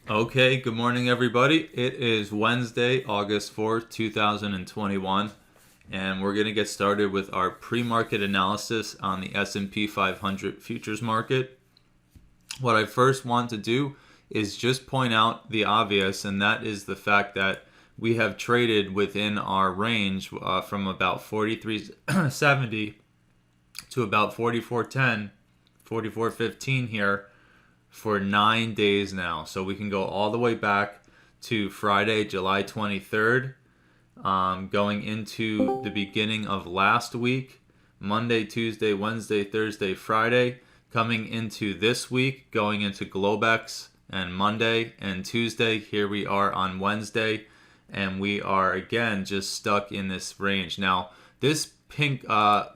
Okay, good morning, everybody. It is Wednesday, August 4th, 2021, and we're going to get started with our pre-market analysis on the S&P 500 futures market. What I first want to do is just point out the obvious, and that is the fact that we have traded within our range from about 43.70 to about 44.10, 44.15 here for 9 days now. So we can go all the way back to Friday, July 23rd, going into the beginning of last week, Monday, Tuesday, Wednesday, Thursday, Friday, coming into this week, going into Globex and Monday and Tuesday. Here we are on Wednesday, and we are again just stuck in this range. Now, this pink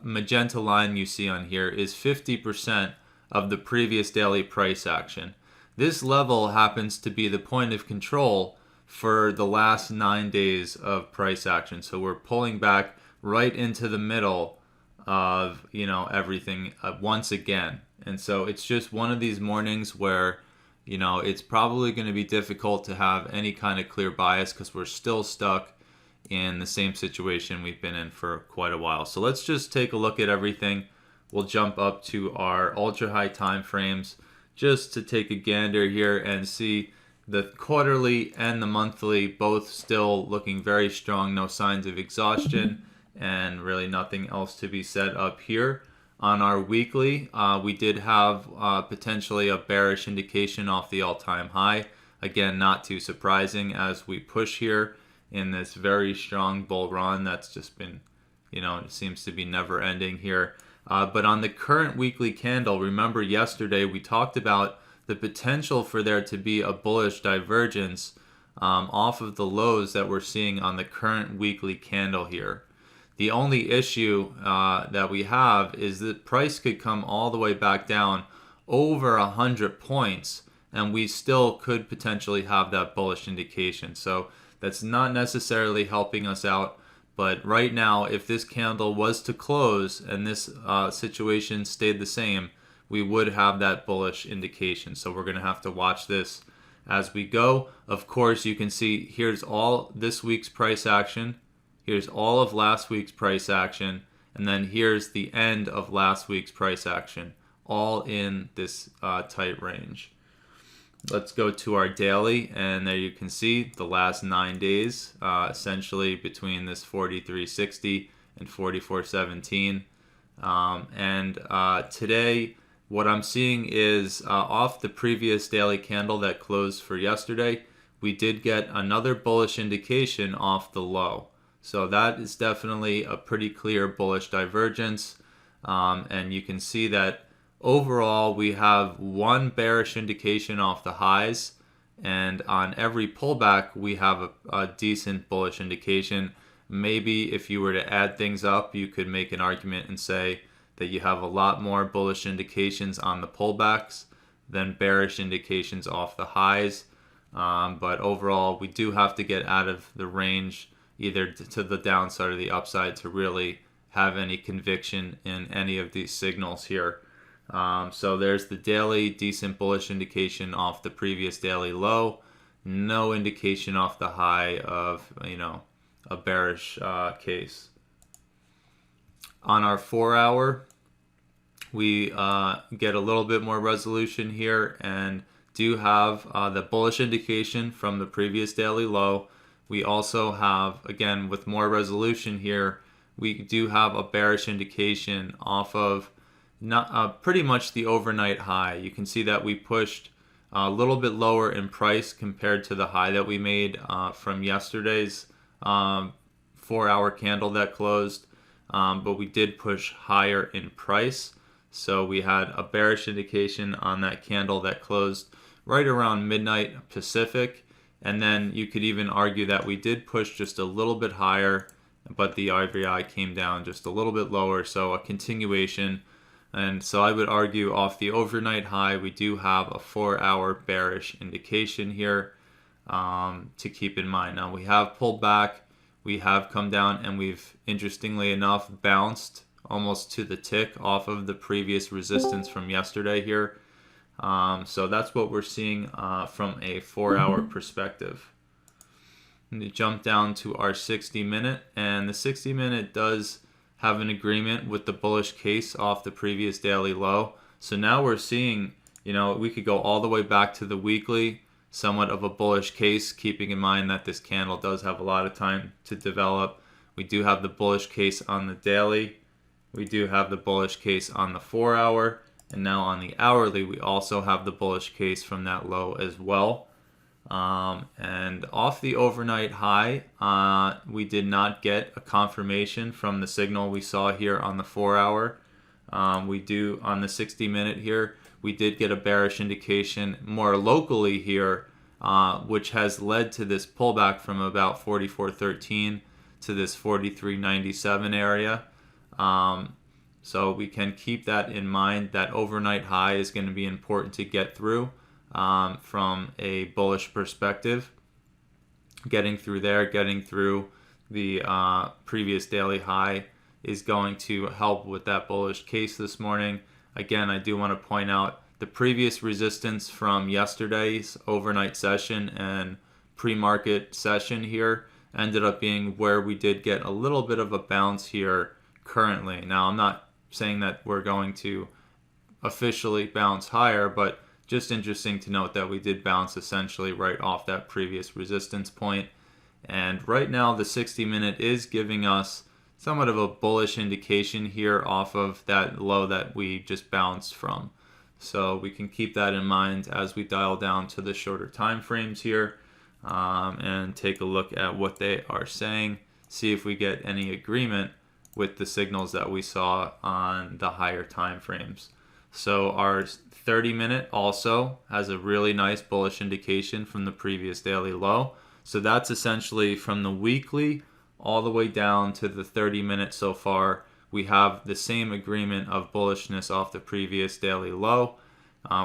magenta line you see on here is 50% of the previous daily price action. This level happens to be the point of control for the last 9 days of price action. So we're pulling back right into the middle of everything once again. And so it's just one of these mornings where it's probably going to be difficult to have any kind of clear bias because we're still stuck in the same situation we've been in for quite a while. So let's just take a look at everything. We'll jump up to our ultra high time frames just to take a gander here and see the quarterly and the monthly both still looking very strong. No signs of exhaustion and really nothing else to be said up here. On our weekly, we did have potentially a bearish indication off the all-time high. Again, not too surprising as we push here in this very strong bull run that's just been, it seems to be never ending here. But on the current weekly candle, remember yesterday we talked about the potential for there to be a bullish divergence off of the lows that we're seeing on the current weekly candle here. The only issue that we have is that price could come all the way back down over 100 points, and we still could potentially have that bullish indication. So that's not necessarily helping us out. But right now, if this candle was to close and this situation stayed the same, we would have that bullish indication. So we're going to have to watch this as we go. Of course, you can see here's all this week's price action. Here's all of last week's price action. And then here's the end of last week's price action, all in this tight range. Let's go to our daily, and there you can see the last 9 days, essentially between this 43.60 and 44.17. Today, what I'm seeing is off the previous daily candle that closed for yesterday, we did get another bullish indication off the low. So that is definitely a pretty clear bullish divergence, and you can see that overall, we have one bearish indication off the highs, and on every pullback, we have a decent bullish indication. Maybe if you were to add things up, you could make an argument and say that you have a lot more bullish indications on the pullbacks than bearish indications off the highs. But overall, we do have to get out of the range either to the downside or the upside to really have any conviction in any of these signals here. So there's the daily decent bullish indication off the previous daily low. No indication off the high of, a bearish case. On our 4 hour, we get a little bit more resolution here and do have the bullish indication from the previous daily low. We also have, again, with more resolution here, we do have a bearish indication off of pretty much the overnight high. You can see that we pushed a little bit lower in price compared to the high that we made from yesterday's 4 hour candle that closed, but we did push higher in price. So we had a bearish indication on that candle that closed right around midnight Pacific, and then you could even argue that we did push just a little bit higher, but the RVI came down just a little bit lower, so a continuation. And so I would argue off the overnight high, we do have a 4 hour bearish indication here to keep in mind. Now we have pulled back, we have come down, and we've, interestingly enough, bounced almost to the tick off of the previous resistance from yesterday here. So that's what we're seeing from a 4-hour perspective. And to jump down to our 60-minute, and the 60-minute does have an agreement with the bullish case off the previous daily low. So now we're seeing, we could go all the way back to the weekly, somewhat of a bullish case, keeping in mind that this candle does have a lot of time to develop. We do have the bullish case on the daily. We do have the bullish case on the 4-hour. And now on the hourly, we also have the bullish case from that low as well. And off the overnight high, we did not get a confirmation from the signal we saw here on the 4-hour. We do on the 60-minute here, we did get a bearish indication more locally here, which has led to this pullback from about 44.13 to this 43.97 area. So we can keep that in mind. That overnight high is going to be important to get through. From a bullish perspective, getting through there, getting through the previous daily high is going to help with that bullish case this morning. Again, I do want to point out the previous resistance from yesterday's overnight session and pre-market session here ended up being where we did get a little bit of a bounce here currently. Now, I'm not saying that we're going to officially bounce higher, but just interesting to note that we did bounce essentially right off that previous resistance point. And right now the 60-minute is giving us somewhat of a bullish indication here off of that low that we just bounced from. So we can keep that in mind as we dial down to the shorter time frames here and take a look at what they are saying, see if we get any agreement with the signals that we saw on the higher time frames. So our 30-minute also has a really nice bullish indication from the previous daily low. So that's essentially from the weekly all the way down to the 30-minute so far. We have the same agreement of bullishness off the previous daily low.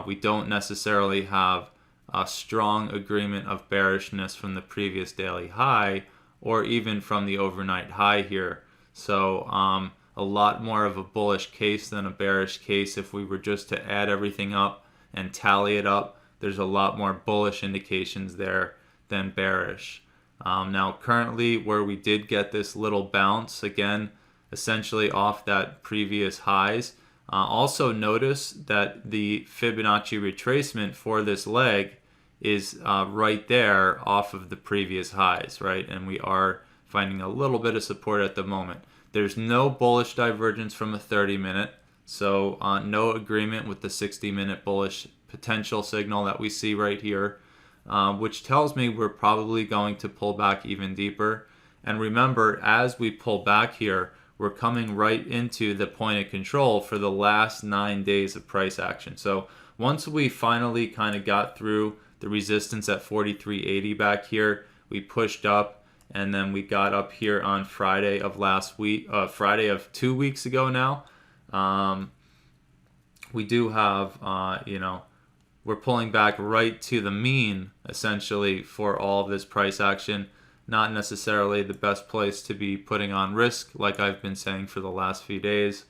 We don't necessarily have a strong agreement of bearishness from the previous daily high or even from the overnight high here. So a lot more of a bullish case than a bearish case. If we were just to add everything up and tally it up, there's a lot more bullish indications there than bearish. Now currently where we did get this little bounce, again, essentially off that previous highs, also notice that the Fibonacci retracement for this leg is right there off of the previous highs, right? And we are finding a little bit of support at the moment. There's no bullish divergence from a 30-minute, so no agreement with the 60-minute bullish potential signal that we see right here, which tells me we're probably going to pull back even deeper. And remember, as we pull back here, we're coming right into the point of control for the last 9 days of price action. So once we finally kind of got through the resistance at 43.80 back here, we pushed up. And then we got up here on Friday of last week, Friday of 2 weeks ago now. We do have, we're pulling back right to the mean, essentially, for all of this price action. Not necessarily the best place to be putting on risk, like I've been saying for the last few days.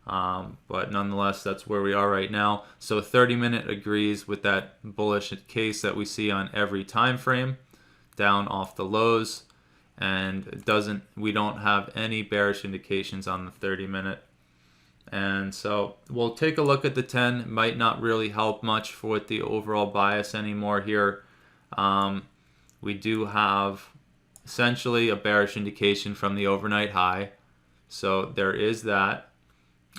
But nonetheless, that's where we are right now. So 30-minute agrees with that bullish case that we see on every time frame, down off the lows. And we don't have any bearish indications on the 30-minute. And so we'll take a look at the 10. It might not really help much with the overall bias anymore here. We do have essentially a bearish indication from the overnight high. So there is that.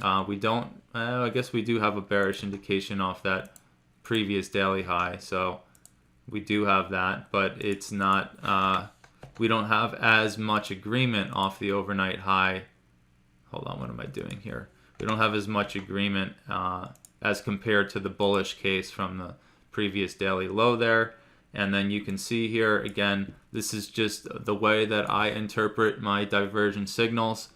I guess we do have a bearish indication off that previous daily high. So we do have that, but it's not... we don't have as much agreement off the overnight high. Hold on, what am I doing here? We don't have as much agreement as compared to the bullish case from the previous daily low there. And then you can see here, again, this is just the way that I interpret my divergent signals.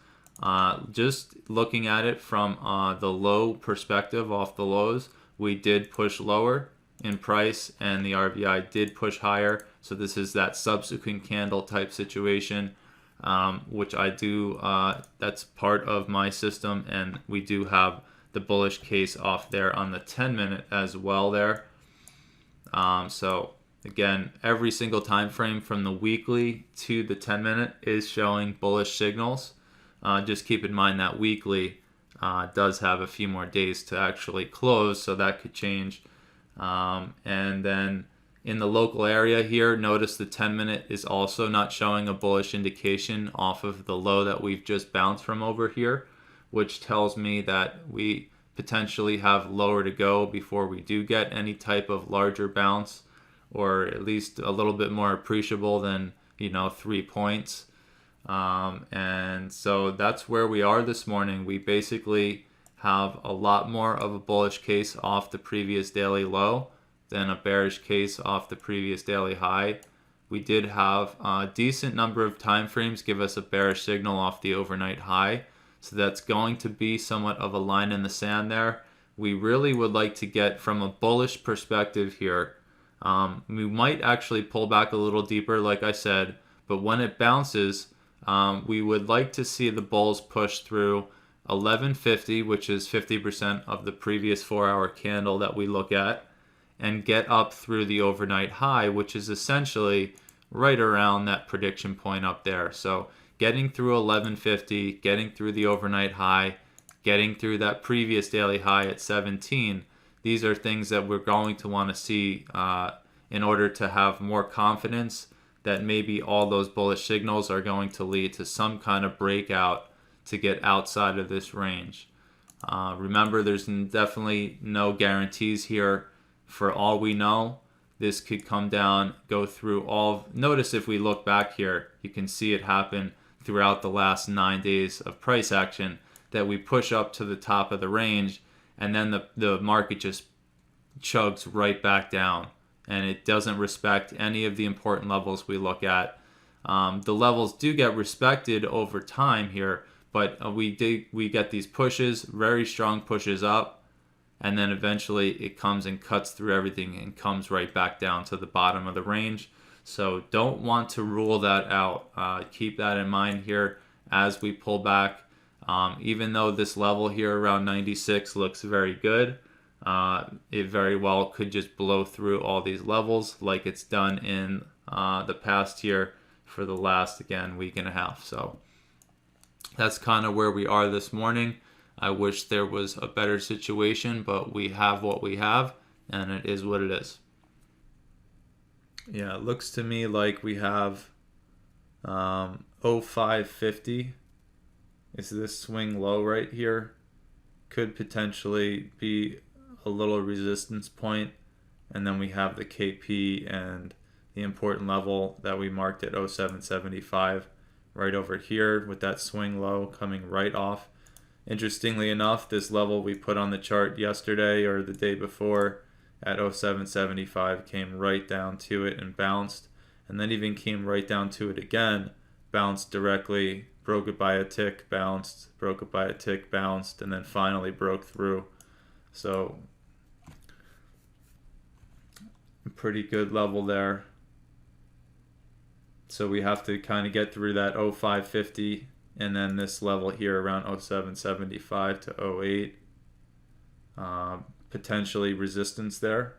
Just looking at it from the low perspective off the lows, we did push lower in price and the RVI did push higher. So this is that subsequent candle type situation, which I do, that's part of my system, and we do have the bullish case off there on the 10-minute as well there. So again, every single time frame from the weekly to the 10-minute is showing bullish signals. Just keep in mind that weekly does have a few more days to actually close, so that could change. And then in the local area here, notice the 10-minute is also not showing a bullish indication off of the low that we've just bounced from over here, which tells me that we potentially have lower to go before we do get any type of larger bounce, or at least a little bit more appreciable than 3 points. And so that's where we are this morning. We basically have a lot more of a bullish case off the previous daily low than a bearish case off the previous daily high. We did have a decent number of time frames give us a bearish signal off the overnight high. So that's going to be somewhat of a line in the sand there. We really would like to get from a bullish perspective here. We might actually pull back a little deeper, like I said, but when it bounces, we would like to see the bulls push through 1150, which is 50% of the previous 4-hour candle that we look at, and get up through the overnight high, which is essentially right around that prediction point up there. So getting through 1150, getting through the overnight high, getting through that previous daily high at 17, these are things that we're going to want to see in order to have more confidence that maybe all those bullish signals are going to lead to some kind of breakout to get outside of this range. Remember, there's definitely no guarantees here. For all we know, this could come down, go through all. Notice if we look back here, you can see it happen throughout the last 9 days of price action, that we push up to the top of the range, and then the market just chugs right back down, and it doesn't respect any of the important levels we look at. The levels do get respected over time here, but we get these pushes, very strong pushes up, and then eventually it comes and cuts through everything and comes right back down to the bottom of the range. So don't want to rule that out. Keep that in mind here as we pull back. Even though this level here around 96 looks very good, it very well could just blow through all these levels like it's done in the past here for the last, again, week and a half. So that's kind of where we are this morning. I wish there was a better situation, but we have what we have, and it is what it is. Yeah, it looks to me like we have 0550 is this swing low right here. Could potentially be a little resistance point, and then we have the KP and the important level that we marked at 0775 right over here with that swing low coming right off. Interestingly enough, this level we put on the chart yesterday or the day before at 0775 came right down to it and bounced, and then even came right down to it again, bounced directly, broke it by a tick, bounced, broke it by a tick, bounced, and then finally broke through. So pretty good level there. So we have to kind of get through that 0550 and then this level here around 0775 to 08. Potentially resistance there.